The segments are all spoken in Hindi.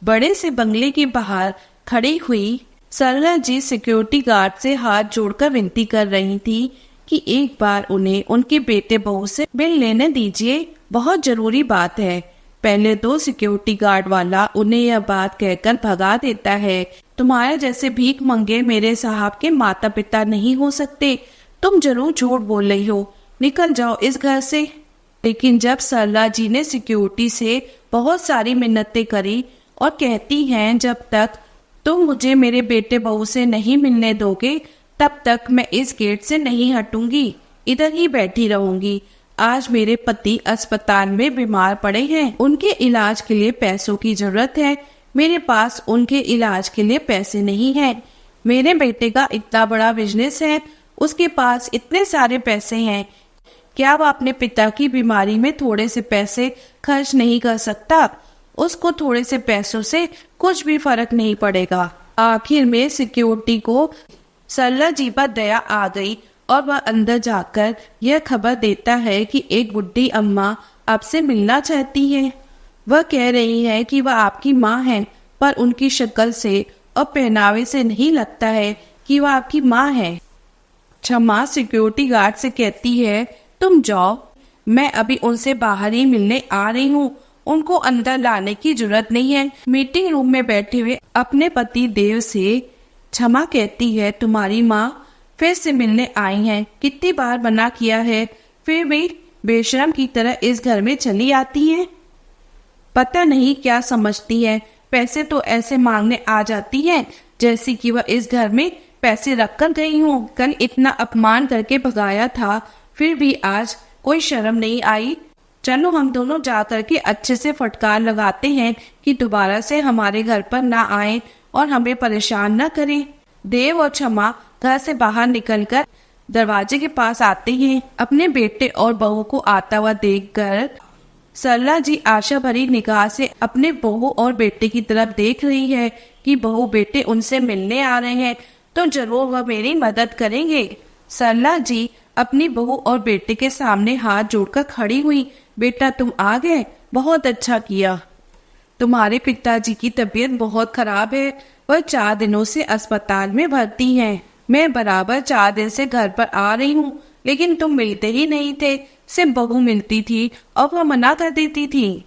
बड़े से बंगले के बाहर खड़ी हुई सरला जी सिक्योरिटी गार्ड से हाथ जोड़कर विनती कर रही थी कि एक बार उन्हें उनके बेटे बहू से बिल लेने दीजिए, बहुत जरूरी बात है। पहले तो सिक्योरिटी गार्ड वाला उन्हें यह बात कहकर भगा देता है, तुम्हारे जैसे भीख मंगे मेरे साहब के माता पिता नहीं हो सकते, तुम जरूर झूठ बोल रही हो, निकल जाओ इस घर से। लेकिन जब सरला जी ने सिक्योरिटी से बहुत सारी मिन्नतें करी और कहती हैं जब तक तुम मुझे मेरे बेटे बहू से नहीं मिलने दोगे तब तक मैं इस गेट से नहीं हटूंगी, इधर ही बैठी रहूंगी। आज मेरे पति अस्पताल में बीमार पड़े हैं, उनके इलाज के लिए पैसों की जरूरत है, मेरे पास उनके इलाज के लिए पैसे नहीं हैं। मेरे बेटे का इतना बड़ा बिजनेस है, उसके पास इतने सारे पैसे हैं, क्या वह अपने पिता की बीमारी में थोड़े से पैसे खर्च नहीं कर सकता? उसको थोड़े से पैसों से कुछ भी फर्क नहीं पड़ेगा। आखिर में सिक्योरिटी को सरला जी पर दया आ गई और वह अंदर जाकर यह खबर देता है कि एक बुढ़ी अम्मा आपसे मिलना चाहती है। वह कह रही है कि वह आपकी माँ है, पर उनकी शक्ल से और पहनावे से नहीं लगता है कि वह आपकी माँ है। क्षमा सिक्योरिटी गार्ड से कहती है, तुम जाओ, मैं अभी उनसे बाहर ही मिलने आ रही हूँ, उनको अंदर लाने की जरूरत नहीं है। मीटिंग रूम में बैठे हुए अपने पति देव से क्षमा कहती है, तुम्हारी माँ फिर से मिलने आई हैं, कितनी बार मना किया है, फिर भी बेशरम की तरह इस घर में चली आती हैं। पता नहीं क्या समझती है, पैसे तो ऐसे मांगने आ जाती है जैसे कि वह इस घर में पैसे रखकर गई हूँ। कल इतना अपमान करके भगाया था, फिर भी आज कोई शर्म नहीं आई। चलो हम दोनों जा करके अच्छे से फटकार लगाते हैं कि दोबारा से हमारे घर पर ना आए और हमें परेशान न करें। देव और क्षमा घर से बाहर निकलकर दरवाजे के पास आते हैं। अपने बेटे और बहू को आता हुआ देखकर सरला जी आशा भरी निगाह से अपने बहू और बेटे की तरफ देख रही है कि बहू बेटे उनसे मिलने आ रहे हैं तो जरूर वह मेरी मदद करेंगे। सरला जी अपनी बहू और बेटे के सामने हाथ जोड़कर खड़ी हुई। बेटा तुम आ गए, बहुत अच्छा किया। तुम्हारे पिताजी की तबीयत बहुत खराब है, वह 4 दिनों से अस्पताल में भर्ती हैं। मैं बराबर 4 दिन से घर पर आ रही हूँ, लेकिन तुम मिलते ही नहीं थे, सिर्फ बहू मिलती थी और वह मना कर देती थी।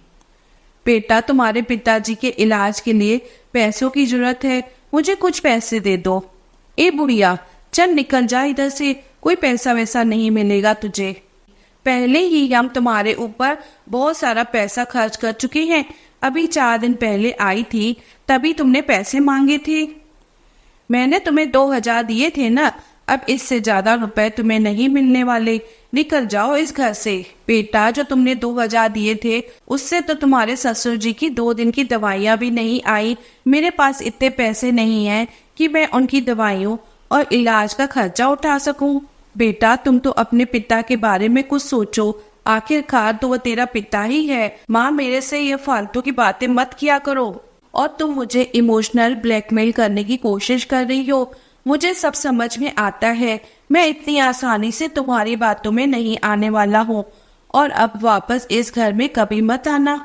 बेटा तुम्हारे पिताजी के इलाज के लिए पैसों की जरूरत है, मुझे कुछ पैसे दे दो। ए बुढ़िया, चल निकल जा इधर से, कोई पैसा वैसा नहीं मिलेगा तुझे। पहले ही हम तुम्हारे ऊपर बहुत सारा पैसा खर्च कर चुके हैं, अभी 4 दिन पहले आई थी तभी तुमने पैसे मांगे थे। मैंने तुम्हें 2000 दिए थे ना, अब इससे ज्यादा रुपए तुम्हें नहीं मिलने वाले, निकल जाओ इस घर से। बेटा जो तुमने 2000 दिए थे उससे तो तुम्हारे ससुर जी की 2 दिन की दवाइयाँ भी नहीं आई। मेरे पास इतने पैसे नहीं हैं कि मैं उनकी दवाइयों और इलाज का खर्चा उठा सकूं। बेटा तुम तो अपने पिता के बारे में कुछ सोचो, आखिरकार तो वो तेरा पिता ही है। माँ मेरे से ये फालतू की बातें मत किया करो। और तुम मुझे इमोशनल ब्लैकमेल करने की कोशिश कर रही हो, मुझे सब समझ में आता है। मैं इतनी आसानी से तुम्हारी बातों में नहीं आने वाला हूँ और अब वापस इस घर में कभी मत आना।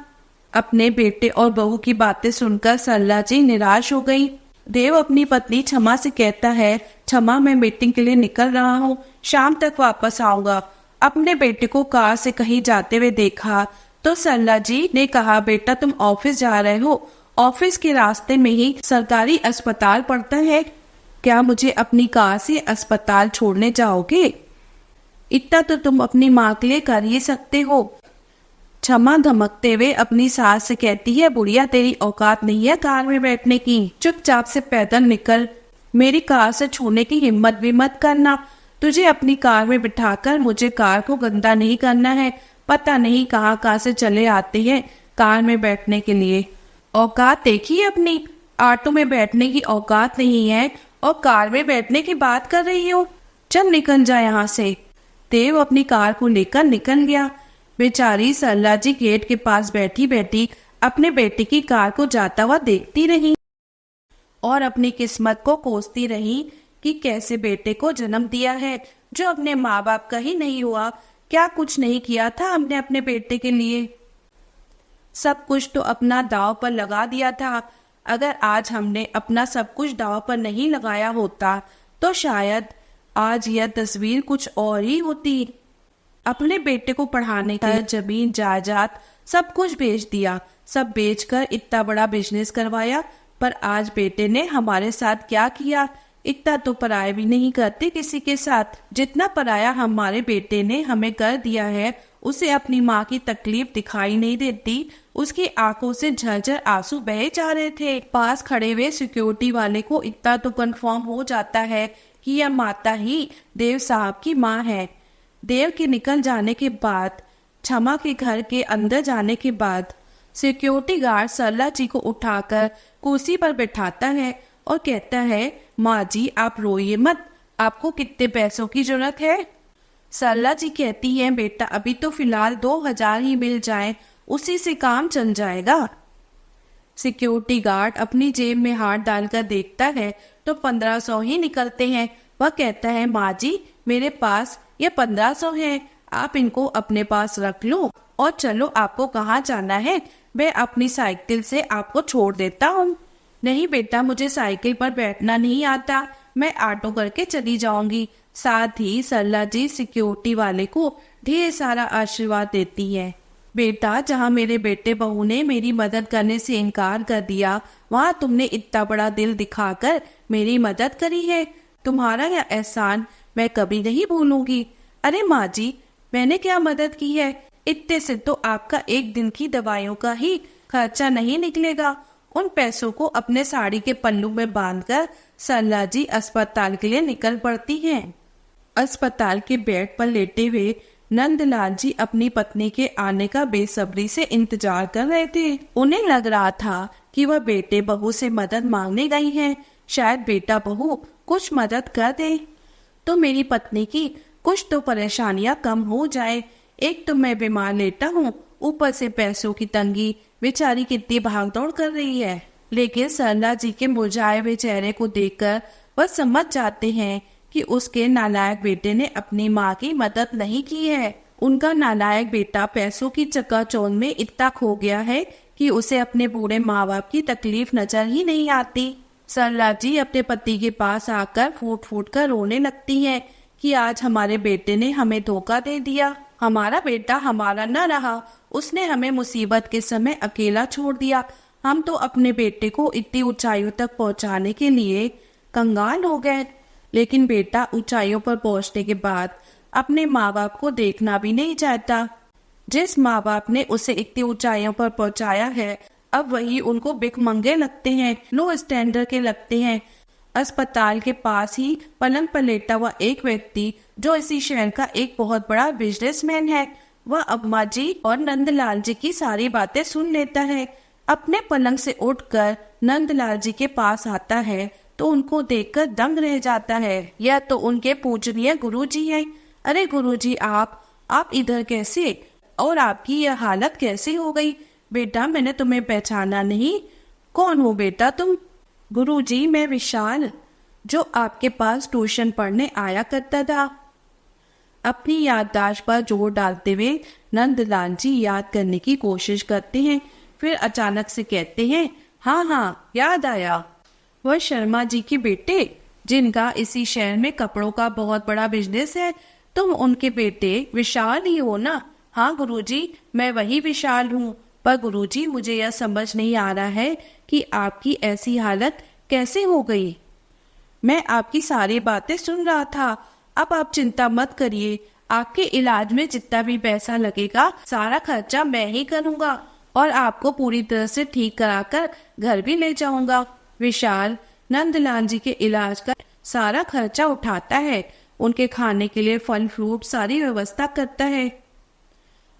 अपने बेटे और बहू की बातें सुनकर सरला जी निराश हो गई। देव अपनी पत्नी क्षमा से कहता है, क्षमा मैं मीटिंग के लिए निकल रहा हूँ, शाम तक वापस आऊंगा। अपने बेटे को कार से कहीं जाते हुए देखा तो सरला जी ने कहा, बेटा तुम ऑफिस जा रहे हो, ऑफिस के रास्ते में ही सरकारी अस्पताल पड़ता है, क्या मुझे अपनी कार से अस्पताल छोड़ने जाओगे? इतना तो तुम अपनी माँ के लिए कर ही सकते हो। क्षमा धमकते हुए अपनी सास से कहती है, बुढ़िया तेरी औकात नहीं है कार में बैठने की, चुपचाप से पैदल निकल, मेरी कार से छूने की हिम्मत भी मत करना। तुझे अपनी कार में बिठाकर मुझे कार को गंदा नहीं करना है। पता नहीं कहाँ से चले आते हैं कार में बैठने के लिए। औकात देखिए अपनी, ऑटो में बैठने की औकात नहीं है और कार में बैठने की बात कर रही हो। चल निकल जा यहाँ से। देव अपनी कार को लेकर निकल गया। बेचारी सरला जी गेट के पास बैठी बैठी अपने बेटे की कार को जाता हुआ देखती रही और अपनी किस्मत को कोसती रही कि कैसे बेटे को जन्म दिया है जो अपने माँ बाप का ही नहीं हुआ। क्या कुछ नहीं किया था हमने अपने बेटे के लिए। सब कुछ तो अपना दांव पर लगा दिया था। अगर आज हमने अपना सब कुछ दांव पर नहीं लगाया होता तो शायद आज यह तस्वीर कुछ और ही होती। अपने बेटे को पढ़ाने का जमीन जायदाद सब कुछ बेच दिया, सब बेचकर इतना बड़ा बिजनेस करवाया, पर आज बेटे ने हमारे साथ क्या किया? इतना तो पराया भी नहीं करते किसी के साथ, जितना पराया हमारे बेटे ने हमें कर दिया है। उसे अपनी माँ की तकलीफ दिखाई नहीं देती, उसकी आंखों से झरझर आंसू बहे जा रहे थे। पास खड़े हुए सिक्योरिटी वाले को इतना तो कंफर्म हो जाता है कि यह माता ही देव साहब की माँ है। देव के निकल जाने के बाद, क्षमा के घर के अंदर जाने के बाद, सिक्योरिटी गार्ड सरला जी को उठाकर कुर्सी पर बैठाता है और कहता है, माँ जी आप रोइए मत, आपको कितने पैसों की जरूरत है? सरला जी कहती है, बेटा अभी तो फिलहाल 2000 ही मिल जाए, उसी से काम चल जाएगा। सिक्योरिटी गार्ड अपनी जेब में हाथ डालकर देखता है तो 1500 ही निकलते हैं। वह कहता है, माँ जी मेरे पास ये 1500 है, आप इनको अपने पास रख लो और चलो, आपको कहाँ जाना है? मैं अपनी साइकिल से आपको छोड़ देता हूँ। नहीं बेटा, मुझे साइकिल पर बैठना नहीं आता, मैं ऑटो करके चली जाऊंगी। साथ ही सरला जी सिक्योरिटी वाले को ढेर सारा आशीर्वाद देती है। बेटा, जहाँ मेरे बेटे बहू ने मेरी मदद करने से इनकार कर दिया, वहाँ तुमने इतना बड़ा दिल दिखाकर मेरी मदद करी है। तुम्हारा यह एहसान मैं कभी नहीं भूलूंगी। अरे माँ जी, मैंने क्या मदद की है? इतने से तो आपका एक दिन की दवाइयों का ही खर्चा नहीं निकलेगा। उन पैसों को अपने साड़ी के पल्लू में बांधकर सरला जी अस्पताल के लिए निकल पड़ती हैं। अस्पताल के बेड पर लेटे हुए नंदलाल जी अपनी पत्नी के आने का बेसब्री से इंतजार कर रहे थे। उन्हें लग रहा था कि वह बेटे बहू से मदद मांगने गई हैं। शायद बेटा बहू कुछ मदद कर दे तो मेरी पत्नी की कुछ तो परेशानियां कम हो जाए। एक तो मैं बीमार लेटा हूँ, ऊपर से पैसों की तंगी, बेचारी कितनी भागदौड़ कर रही है। लेकिन सरला जी के मुरझाए हुए चेहरे को देखकर वह समझ जाते हैं कि उसके नालायक बेटे ने अपनी माँ की मदद नहीं की है। उनका नालायक बेटा पैसों की चकाचौंध में इतना खो गया है कि उसे अपने बूढ़े माँ बाप की तकलीफ नजर ही नहीं आती। सरला जी अपने पति के पास आकर फूट फूट कर रोने लगती हैं कि आज हमारे बेटे ने हमें धोखा दे दिया। हमारा बेटा हमारा न रहा, उसने हमें मुसीबत के समय अकेला छोड़ दिया। हम तो अपने बेटे को इतनी ऊंचाइयों तक पहुंचाने के लिए कंगाल हो गए, लेकिन बेटा ऊंचाइयों पर पहुंचने के बाद अपने माँ बाप को देखना भी नहीं चाहता। जिस माँ बाप ने उसे इतनी ऊंचाइयों पर पहुंचाया है, अब वही उनको भिखमंगे लगते हैं, लो स्टैंडर्ड के लगते हैं। अस्पताल के पास ही पलंग पर लेटा हुआ एक व्यक्ति, जो इसी शहर का एक बहुत बड़ा बिजनेसमैन है, वह अम्मा जी और नंदलाल जी की सारी बातें सुन लेता है। अपने पलंग से उठकर नंदलाल जी के पास आता है तो उनको देखकर दंग रह जाता है। यह तो उनके पूजनीय गुरुजी हैं। अरे गुरुजी, आप इधर कैसे, और आपकी यह हालत कैसे हो गई? बेटा, मैंने तुम्हें पहचाना नहीं। कौन हो बेटा तुम? गुरुजी, मैं विशाल, जो आपके पास ट्यूशन पढ़ने आया करता था। अपनी याददाश्त पर जोर डालते हुए नंदलाल जी याद करने की कोशिश करते हैं, फिर अचानक से कहते हैं, हाँ याद आया, वह शर्मा जी के बेटे, जिनका इसी शहर में कपड़ों का बहुत बड़ा बिजनेस है। तुम उनके बेटे विशाल ही हो ना? हाँ गुरुजी, मैं वही विशाल हूँ। पर गुरुजी, मुझे यह समझ नहीं आ रहा है कि आपकी ऐसी हालत कैसे हो गई। मैं आपकी सारी बातें सुन रहा था। अब आप चिंता मत करिए, आपके इलाज में जितना भी पैसा लगेगा सारा खर्चा मैं ही करूँगा और आपको पूरी तरह से ठीक कराकर घर भी ले जाऊंगा। विशाल नंदलाल जी के इलाज का सारा खर्चा उठाता है, उनके खाने के लिए फल फ्रूट सारी व्यवस्था करता है।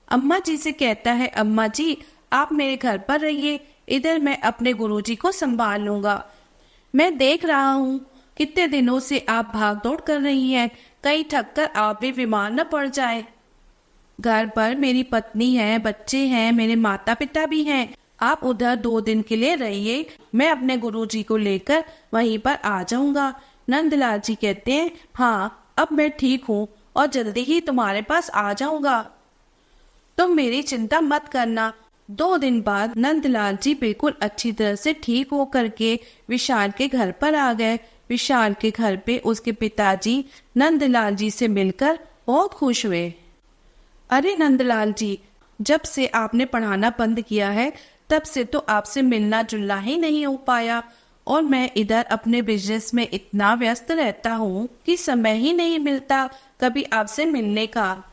अम्मा जी से कहता है, अम्मा जी आप मेरे घर पर रहिए, इधर मैं अपने गुरुजी को संभाल लूंगा। मैं देख रहा हूँ कितने दिनों से आप भाग दौड़ कर रही हैं, कहीं थक कर आप भी बीमार न पड़ जाए। घर पर मेरी पत्नी है, बच्चे हैं, मेरे माता पिता भी हैं। आप उधर 2 दिन के लिए रहिए, मैं अपने गुरुजी को लेकर वहीं पर आ जाऊंगा। नंदलाल जी कहते हैं, हाँ अब मैं ठीक हूँ और जल्दी ही तुम्हारे पास आ जाऊंगा। तुम मेरी चिंता मत करना, 2 दिन बाद नंदलाल जी बिल्कुल अच्छी तरह से ठीक हो करके विशाल के घर पर आ गए। विशाल के घर पे उसके पिताजी नंदलाल जी से मिलकर बहुत खुश हुए। अरे नंदलाल जी, जब से आपने पढ़ाना बंद किया है तब से तो आपसे मिलना जुलना ही नहीं हो पाया, और मैं इधर अपने बिजनेस में इतना व्यस्त रहता हूँ कि समय ही नहीं मिलता कभी आपसे मिलने का।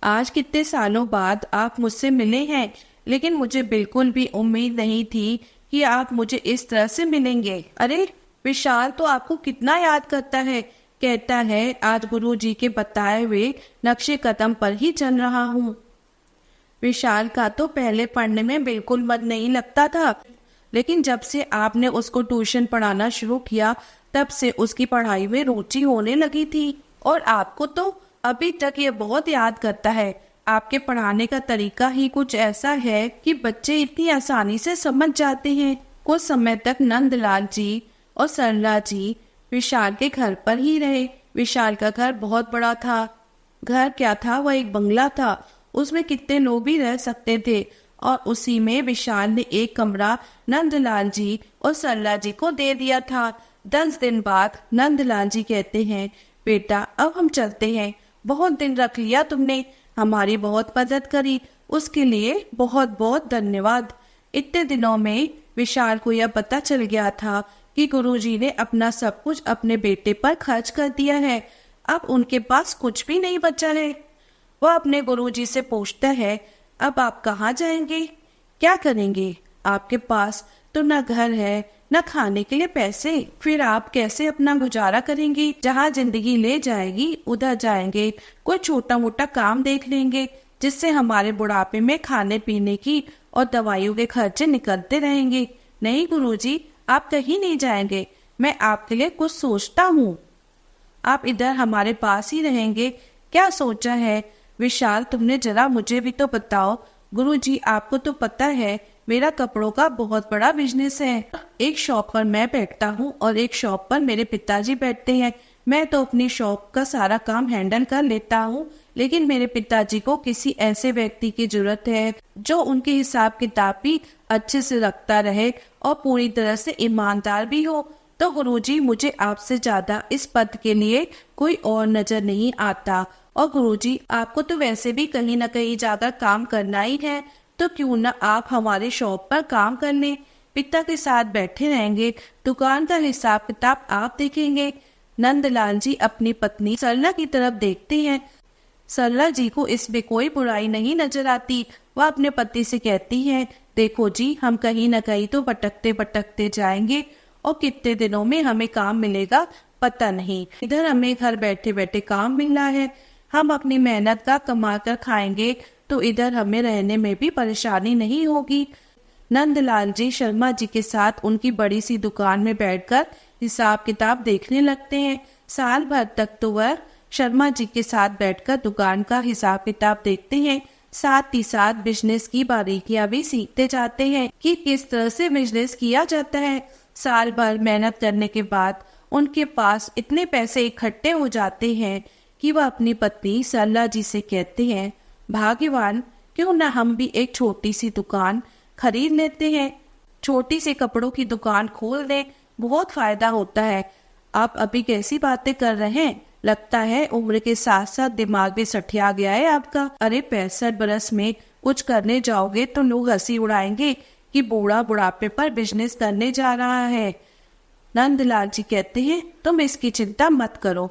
आज कितने सालों बाद आप मुझसे मिले हैं, लेकिन मुझे बिल्कुल भी उम्मीद नहीं थी कि आप मुझे इस तरह से मिलेंगे। अरे विशाल तो आपको कितना याद करता है, कहता है आज गुरुजी के बताए हुए नक्शे कदम पर ही चल रहा हूँ। विशाल का तो पहले पढ़ने में बिल्कुल मन नहीं लगता था, लेकिन जब से आपने उसको ट्यूशन पढ़ाना शुरू किया तब से उसकी पढ़ाई में रुचि होने लगी थी, और आपको तो अभी तक ये बहुत याद करता है। आपके पढ़ाने का तरीका ही कुछ ऐसा है कि बच्चे इतनी आसानी से समझ जाते हैं। कुछ समय तक नंदलाल जी और सरला जी विशाल के घर पर ही रहे। विशाल का घर बहुत बड़ा था। घर क्या था, वह एक बंगला था। उसमें कितने लोग भी रह सकते थे, और उसी में विशाल ने एक कमरा नंदलाल जी और सरला जी को दे दिया था। 10 दिन बाद नंदलाल जी कहते हैं, बेटा अब हम चलते हैं। बहुत दिन रख लिया तुमने, हमारी बहुत मदद करी, उसके लिए बहुत बहुत धन्यवाद। इतने दिनों में विशाल को यह पता चल गया था कि गुरुजी ने अपना सब कुछ अपने बेटे पर खर्च कर दिया है। अब उनके पास कुछ भी नहीं बचा है। वह अपने गुरुजी से पूछता है, अब आप कहाँ जाएंगे, क्या करेंगे? आपके पास तो न घर है न खाने के लिए पैसे, फिर आप कैसे अपना गुजारा करेंगे? जहाँ जिंदगी ले जाएगी उधर जाएंगे, कोई छोटा मोटा काम देख लेंगे जिससे हमारे बुढ़ापे में खाने पीने की और दवाइयों के खर्चे निकलते रहेंगे। नहीं गुरुजी, आप कहीं नहीं जाएंगे, मैं आपके लिए कुछ सोचता हूँ। आप इधर हमारे पास ही रहेंगे, क्या सोचा है? विशाल तुमने जरा मुझे भी तो बताओ। गुरुजी आपको तो पता है मेरा कपड़ों का बहुत बड़ा बिजनेस है। एक शॉप पर मैं बैठता हूँ और एक शॉप पर मेरे पिताजी बैठते हैं। मैं तो अपनी शॉप का सारा काम हैंडल कर लेता हूँ, लेकिन मेरे पिताजी को किसी ऐसे व्यक्ति की जरूरत है जो उनके हिसाब किताब भी अच्छे से रखता रहे और पूरी तरह से ईमानदार भी हो। तो गुरुजी मुझे आपसे ज्यादा इस पद के लिए कोई और नजर नहीं आता, और गुरुजी आपको तो वैसे भी कहीं न कहीं जाकर काम करना ही है, तो क्यों ना आप हमारे शॉप पर काम कर लें। पिता के साथ बैठे रहेंगे, दुकान का हिसाब किताब आप देखेंगे। नंदलाल जी अपनी पत्नी सरला की तरफ देखते हैं। सरला जी को इसमें कोई बुराई नहीं नजर आती। वह अपने पति से कहती है, देखो जी हम कहीं न कहीं तो भटकते भटकते जाएंगे, और कितने दिनों में हमें काम मिलेगा पता नहीं। इधर हमें घर बैठे बैठे काम मिल रहा है, हम अपनी मेहनत का कमा कर खाएंगे तो इधर हमें रहने में भी परेशानी नहीं होगी। नंदलाल जी शर्मा जी के साथ उनकी बड़ी सी दुकान में बैठकर हिसाब किताब देखने लगते हैं। साल भर तक तो वह शर्मा जी के साथ बैठकर दुकान का हिसाब किताब देखते हैं, साथ ही साथ बिजनेस की बारीकियां भी सीखते जाते हैं कि किस तरह से बिजनेस किया जाता है। साल भर मेहनत करने के बाद उनके पास इतने पैसे इकट्ठे हो जाते हैं कि वह अपनी पत्नी सरला जी से कहते हैं, भाग्यवान, क्यों ना हम भी एक छोटी सी दुकान खरीद लेते हैं, छोटी सी कपड़ों की दुकान खोल दें, बहुत फायदा होता है। आप अभी कैसी बातें कर रहे हैं? लगता है उम्र के साथ साथ दिमाग भी सठिया गया है आपका। अरे 65 बरस में कुछ करने जाओगे तो लोग हंसी उड़ाएंगे कि बूढ़ा बुढ़ापे पर बिजनेस करने जा रहा है। नंदलाल जी कहते हैं, तुम इसकी चिंता मत करो,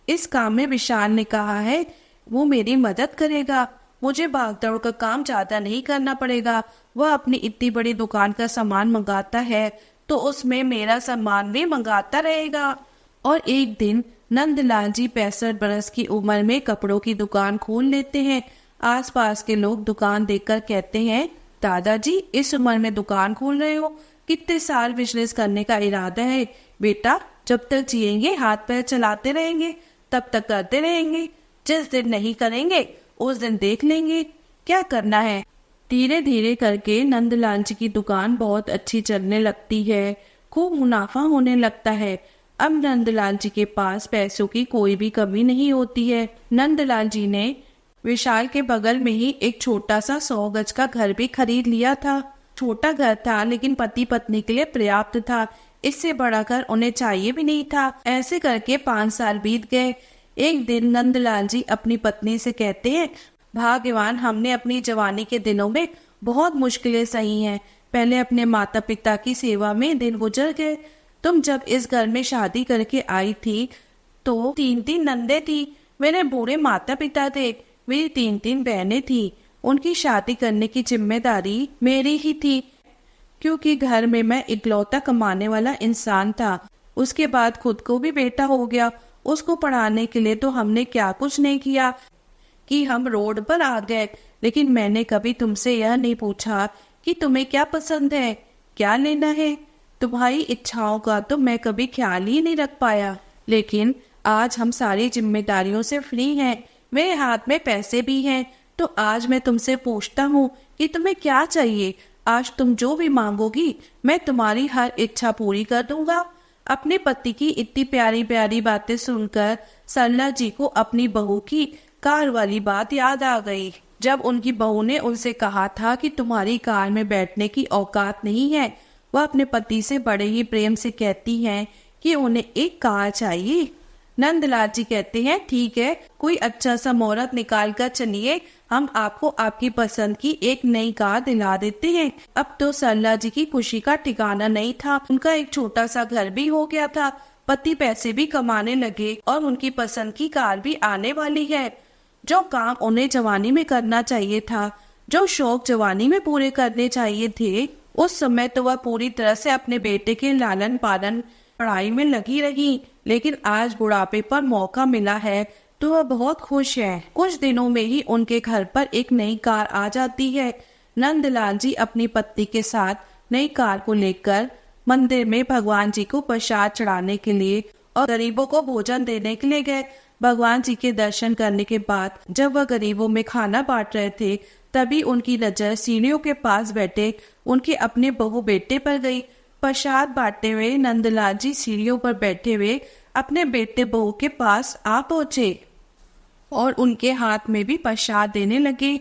इस काम में विशाल ने कहा है वो मेरी मदद करेगा, मुझे भागदौड़ का काम ज्यादा नहीं करना पड़ेगा। वह अपनी इतनी बड़ी दुकान का सामान मंगाता है तो उसमें मेरा सामान भी मंगाता रहेगा। और एक दिन नंदलाल जी 65 बरस की उम्र में कपड़ों की दुकान खोल लेते हैं। आसपास के लोग दुकान देखकर कहते हैं, दादाजी इस उम्र में दुकान खोल रहे हो, कितने साल बिजनेस करने का इरादा है? बेटा जब तक जिएंगे हाथ पैर चलाते रहेंगे, तब तक करते रहेंगे, जिस दिन नहीं करेंगे उस दिन देख लेंगे क्या करना है। धीरे धीरे करके नंदलाल जी की दुकान बहुत अच्छी चलने लगती है, खूब मुनाफा होने लगता है। अब नंदलाल जी के पास पैसों की कोई भी कमी नहीं होती है। नंदलाल जी ने विशाल के बगल में ही एक छोटा सा 100 गज का घर भी खरीद लिया था। छोटा घर था लेकिन पति पत्नी के लिए पर्याप्त था। इससे बड़ा घर उन्हें चाहिए भी नहीं था। ऐसे करके 5 साल बीत गए। एक दिन नंदलाल जी अपनी पत्नी से कहते हैं, भाग्यवान हमने अपनी जवानी के दिनों में बहुत मुश्किलें सही हैं। पहले अपने माता पिता की सेवा में दिन गुजर गए। तुम जब इस घर में शादी करके आई थी तो 3 नंदे थी। मेरे बूढ़े माता पिता थे। मेरी 3 बहनें थी। उनकी शादी करने की जिम्मेदारी मेरी ही थी, क्योंकि घर में मैं इकलौता कमाने वाला इंसान था। उसके बाद खुद को भी बेटा हो गया। उसको पढ़ाने के लिए तो हमने क्या कुछ नहीं किया कि हम रोड पर आ गए। लेकिन मैंने कभी तुमसे यह नहीं पूछा कि तुम्हें क्या पसंद है, क्या लेना है। तुम्हारी इच्छाओं का तो मैं कभी ख्याल ही नहीं रख पाया। लेकिन आज हम सारी जिम्मेदारियों से फ्री हैं। मेरे हाथ में पैसे भी हैं। तो आज मैं तुमसे पूछता हूँ कि तुम्हें क्या चाहिए। आज तुम जो भी मांगोगी मैं तुम्हारी हर इच्छा पूरी कर दूंगा। अपने पति की इतनी प्यारी प्यारी बातें सुनकर सरला जी को अपनी बहू की कार वाली बात याद आ गई। जब उनकी बहू ने उनसे कहा था कि तुम्हारी कार में बैठने की औकात नहीं है, वह अपने पति से बड़े ही प्रेम से कहती हैं कि उन्हें एक कार चाहिए। नंदलाल जी कहते हैं, ठीक है, कोई अच्छा सा मुहूर्त निकाल कर चलिए, हम आपको आपकी पसंद की एक नई कार दिला देते हैं। अब तो सरला जी की खुशी का ठिकाना नहीं था। उनका एक छोटा सा घर भी हो गया था। पति पैसे भी कमाने लगे और उनकी पसंद की कार भी आने वाली है। जो काम उन्हें जवानी में करना चाहिए था, जो शौक जवानी में पूरे करने चाहिए थे, उस समय तो वह पूरी तरह से अपने बेटे के लालन पालन पढ़ाई में लगी रही। लेकिन आज बुढ़ापे पर मौका मिला है तो वह बहुत खुश है। कुछ दिनों में ही उनके घर पर एक नई कार आ जाती है। नंदलाल जी अपनी पत्नी के साथ नई कार को लेकर मंदिर में भगवान जी को प्रसाद चढ़ाने के लिए और गरीबों को भोजन देने के लिए गए। भगवान जी के दर्शन करने के बाद जब वह गरीबों में खाना बांट रहे थे, तभी उनकी नजर सीढ़ियों के पास बैठे उनके अपने बहू बेटे पर गई। प्रसाद बांटते हुए नंदलाल जी सीढ़ियों पर बैठे हुए अपने बेटे बहू के पास आ पहुंचे और उनके हाथ में भी प्रसाद देने लगे।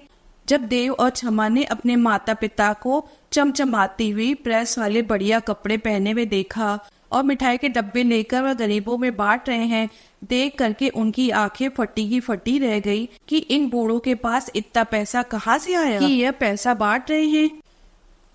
जब देव और क्षमा ने अपने माता पिता को चमचमाती हुई प्रेस वाले बढ़िया कपड़े पहने हुए देखा और मिठाई के डब्बे लेकर वह गरीबों में बांट रहे हैं, देख करके उनकी आंखें फटी की फटी रह गई कि इन बूढ़ों के पास इतना पैसा कहाँ से आया कि यह पैसा बांट रहे हैं।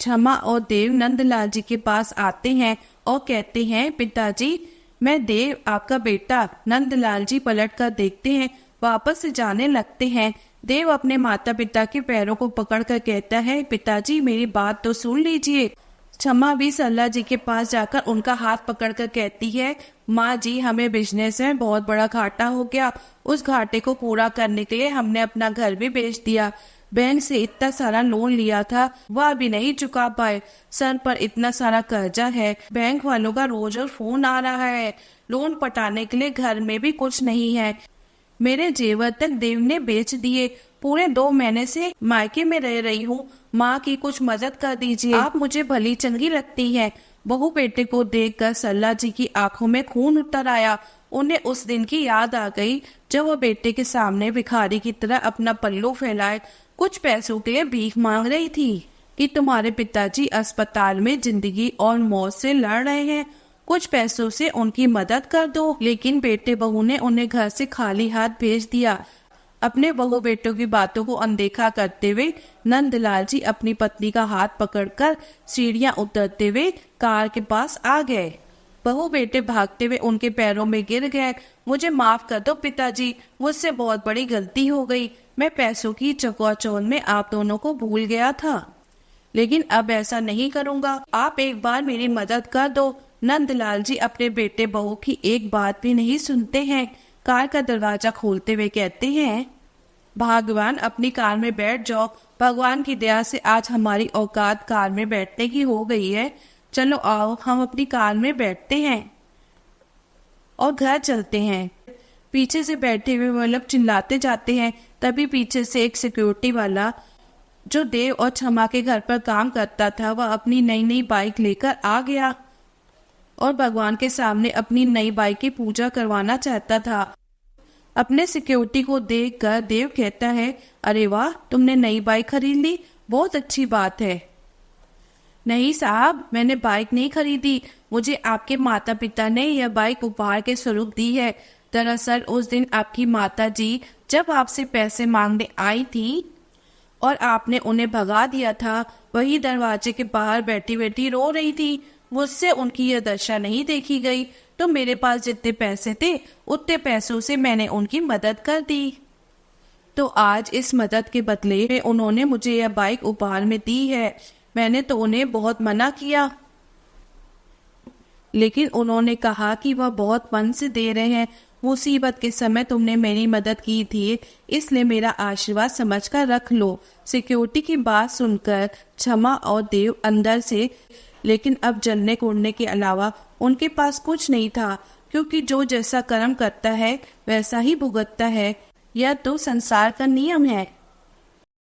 क्षमा और देव नंदलाल जी के पास आते हैं और कहते हैं, पिताजी मैं देव आपका बेटा। नंदलाल जी पलट कर देखते हैं, वापस से जाने लगते हैं। देव अपने माता पिता के पैरों को पकड़कर कहता है, पिताजी मेरी बात तो सुन लीजिए। क्षमा भी सरला जी के पास जाकर उनका हाथ पकड़कर कहती है, माँ जी हमें बिजनेस में बहुत बड़ा घाटा हो गया। उस घाटे को पूरा करने के लिए हमने अपना घर भी बेच दिया। बैंक से इतना सारा लोन लिया था, वह भी नहीं चुका पाए। सर पर इतना सारा कर्जा है। बैंक वालों का रोज और फोन आ रहा है। लोन पटाने के लिए घर में भी कुछ नहीं है। मेरे जेवर तक देव ने बेच दिए। पूरे 2 महीने से मायके में रह रही हूँ। माँ की कुछ मदद कर दीजिए। आप मुझे भली चंगी लगती है। बहू बेटे को देखकर सरला जी की आंखों में खून उतर आया। उन्हें उस दिन की याद आ गई जब वह बेटे के सामने भिखारी की तरह अपना पल्लू फैलाए कुछ पैसों के लिए भीख मांग रही थी कि तुम्हारे पिताजी अस्पताल में जिंदगी और मौत से लड़ रहे हैं, कुछ पैसों से उनकी मदद कर दो। लेकिन बेटे बहू ने उन्हें घर से खाली हाथ भेज दिया। अपने बहू बेटों की बातों को अनदेखा करते हुए नंदलाल जी अपनी पत्नी का हाथ पकड़कर सीढ़ियां उतरते हुए कार के पास आ गए। बहू बेटे भागते हुए उनके पैरों में गिर गए। मुझे माफ कर दो पिताजी, मुझसे बहुत बड़ी गलती हो गई। मैं पैसों की चकाचौंध में आप दोनों को भूल गया था, लेकिन अब ऐसा नहीं करूंगा। आप एक बार मेरी मदद कर दो। नंदलाल जी अपने बेटे बहू की एक बात भी नहीं सुनते हैं। कार का दरवाजा खोलते हुए कहते हैं, भगवान अपनी कार में बैठ जाओ। भगवान की दया से आज हमारी औकात कार में बैठने की हो गई है। चलो आओ हम अपनी कार में बैठते हैं और घर चलते हैं। पीछे से बैठे हुए वो लोग चिल्लाते जाते हैं। तभी पीछे से एक सिक्योरिटी वाला जो देव और क्षमा के घर पर काम करता था, वह अपनी नई नई बाइक लेकर आ गया और भगवान के सामने अपनी नई बाइक की पूजा करवाना चाहता था। अपने सिक्योरिटी को देखकर देव कहता है, अरे वाह, तुमने नई बाइक खरीद ली, बहुत अच्छी बात है। नहीं साहब, मैंने बाइक नहीं खरीदी, मुझे आपके माता पिता ने यह बाइक उपहार के स्वरूप दी है। दरअसल उस दिन आपकी माता जी जब आपसे पैसे मांगने आई थी और आपने उन्हें भगा दिया था, वही दरवाजे के बाहर बैठी बैठी रो रही थी। मुझसे उनकी यह दशा नहीं देखी गई, तो मेरे पास जितने पैसे थे उतने पैसों से मैंने उनकी मदद कर दी। तो आज इस मदद के बदले में उन्होंने मुझे यह बाइक उपहार में दी है। मैंने तो उन्हें बहुत मना किया, लेकिन उन्होंने कहा कि वह बहुत मन से दे रहे हैं। मुसीबत के समय तुमने मेरी मदद की थी, इसलिए मेरा आशीर्वाद समझकर रख लो। सिक्योरिटी की बात सुनकर क्षमा और देव अंदर से, लेकिन अब जलने कोड़ने के अलावा उनके पास कुछ नहीं था, क्योंकि जो जैसा कर्म करता है वैसा ही भुगतता है। यह तो संसार का नियम है।